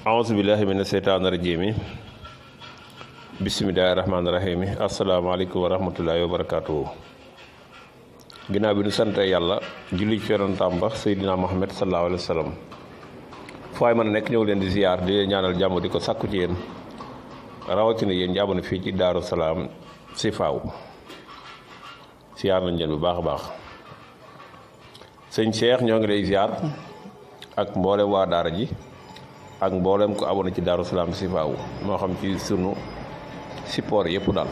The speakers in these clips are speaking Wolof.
aousubillahi mina seytaani rajimi bisimilahi rahmaani rahimi asalaamaaleykum wa rahmatullahi wa barakaatuhu. Ginnaaw bi nu sante yàlla julli ci yonentam ba Seydina Muhammad sallallahu alayhi wa sallam fu waay mën a nekk ñëw leen di ziyaar di leen ñaanal jàmm di ko sàkku ci yéen rawatina yéen jàmm fii ci Daaru Salaam si faaw ziyaar nañ leen bu baax a baax. sëñ Cheikh ñoo ngi lay ziyaar ak mboolem waa daara ji ak mboolem ko abonné ci Daaru Salaam si faaw moo xam ci sunu support yëpp daal.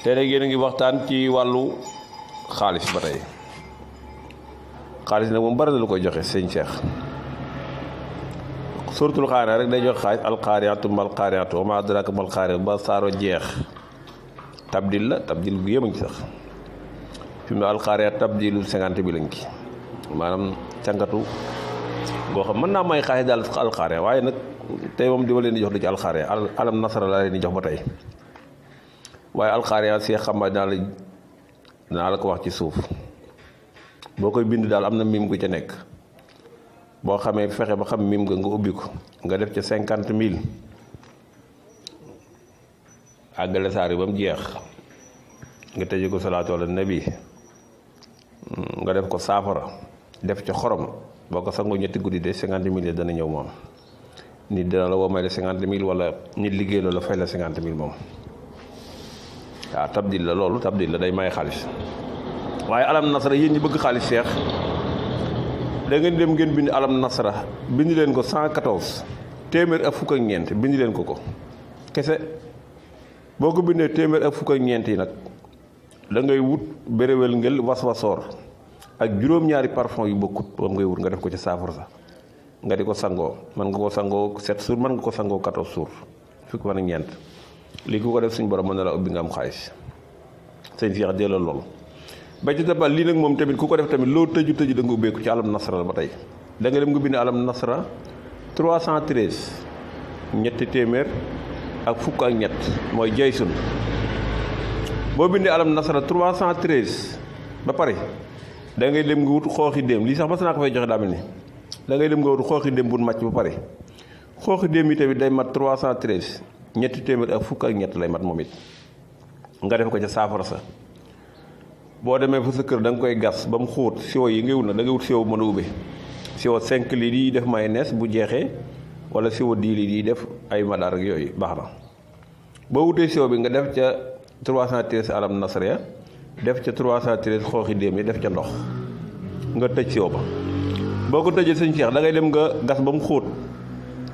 te nag yéen a ngi waxtaan ci wàllu xaalis ba tey xaalis nag moom bari na lu koy joxe sëñ Cheikh. suratul xaariya rek day joxe xaalis alxaariyaatu mal xaariyaatu wa maa adraaka mal xaariyaatu ba saaro jeex tabdil la tabdil bu yéem a ngi sax fi mu ne alxaariyaat tabdilu 50 bi lañ ci maanaam càngatu goo xam mën naa may xaalis daal alxaariya waaye nag tey moom di ma leen di jox du ci alxaariya alam nasara laa leen di jox ba tey waaye alxaariya see xam dinaa la ko wax ci suuf boo koy bind daal am na mim gu ca nekk boo xamee fexe ba xam mim nga ubbi ko nga def ca 50 000 àggale saar yi ba mu jeex nga tëje ko salaatu ala nabi nga def ko saafara def ca xorom boo ko sangoo ñetti guddi de 50 000 dana ñëw moom nit dina la woo may la 50 000 wala nit liggéey loolu la fay la 50 000 moom waaw tabdil la loolu tabdil la day may xaalis. waaye alam nasara yéen ñi bëgg xaalis Cheikh da ngeen dem ngeen bind alam nasara bind leen ko 114 téeméer ak fukk ak ñeent bind leen ko kese boo ko bindee téeméer ak fukk ak ñeent yi nag da ngay wut béréwél ngel waswasoor ak juróom-ñaari parfum yu bokkut moom ngay wut nga def ko ci saafara sa nga di ko sangoo mën nga ko sangoo 7 jours mën nga ko sangoo 14 jours fukk fan ak ñeent lii ku ko def suñ borom mën na la ubbi nga am xaalis sëñ Cheikh delloo loolu. ba ci tabal lii nag moom tamit ku ko def tamit loo tëju da nga ubbeeku ci alam nasara ba tey da nga dem nga bind alam nasara 313 ñetti téeméer ak fukk ak ñett mooy jay sun boo bindee alam nasara 313 ba pare da ngay dem nga wut xooxi déem lii sax mas naa ko fay joxe daa mel ni da ngay dem nga wut xooxi déem bu màcc ba pare xooxi déem yi tamit day mat 313 ñetti téeméer ak fukk ak ñett lay mat moom it nga def ko ca saafara sa boo demee fa sa kër da nga koy gas ba mu xóot siwo yi ngay wut na da ngay wut siwo bu mën a ubbe siwo 5 litres yi def mayonnaise bu jeexee wala siwo 10 litres yi def ay madaar ak yooyu baax na boo wutee siwo bi nga def ca 313 alam nasara def ca 313 xooxi déem yi def ca ndox nga tëj siwo ba boo ko tëjee sëñ Cheikh da ngay dem nga gas ba mu xóot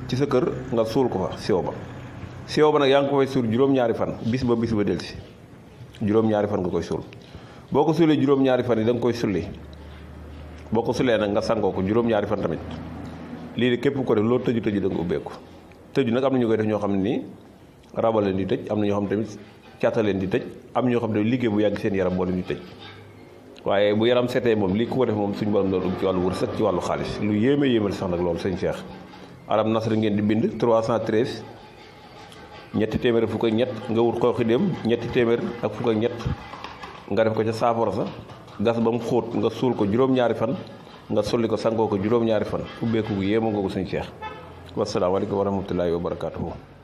ci sa kër nga suul ko fa siwo ba nag yaa ngi ko fay suul juróom-ñaari fan bis ba delsi juróom-ñaari fan nga koy suul boo ko suulee juróom-ñaari fan yi da nga koy sulli boo ko sulee nag nga sangoo ko juróom-ñaari fan tamit lii de képp ko def loolu tëju da nga ubbeeku tëju nag am na ñu koy def ñoo xam ne nii raba leen di tëj am na ñoo xam tamit cata leen di tëj am ñoo xam ne liggéey bu yàgg seen yaram moo leen di tëj waaye bu yaram setee moom lii ku ko def moom suñu borom doon ubbi ci wàllu wërsëg ci wàllu xaalis lu yéeme sax nag loolu sëñ Cheikh alam nasara ngeen di bind 313 ñetti téeméer ak fukk ak ñett nga wut xooxi dem ñetti téeméer ak fukk ak ñett nga def ko ca saafara sa gas ba mu xóot nga suul ko juróom-ñaari fan nga sulli ko sangoo ko juróom-ñaari fan ubbeeku gu yéema nga ko sëñ Cheikh wasalaamaaleykum wa rahmatullahi wa barakaatuhu.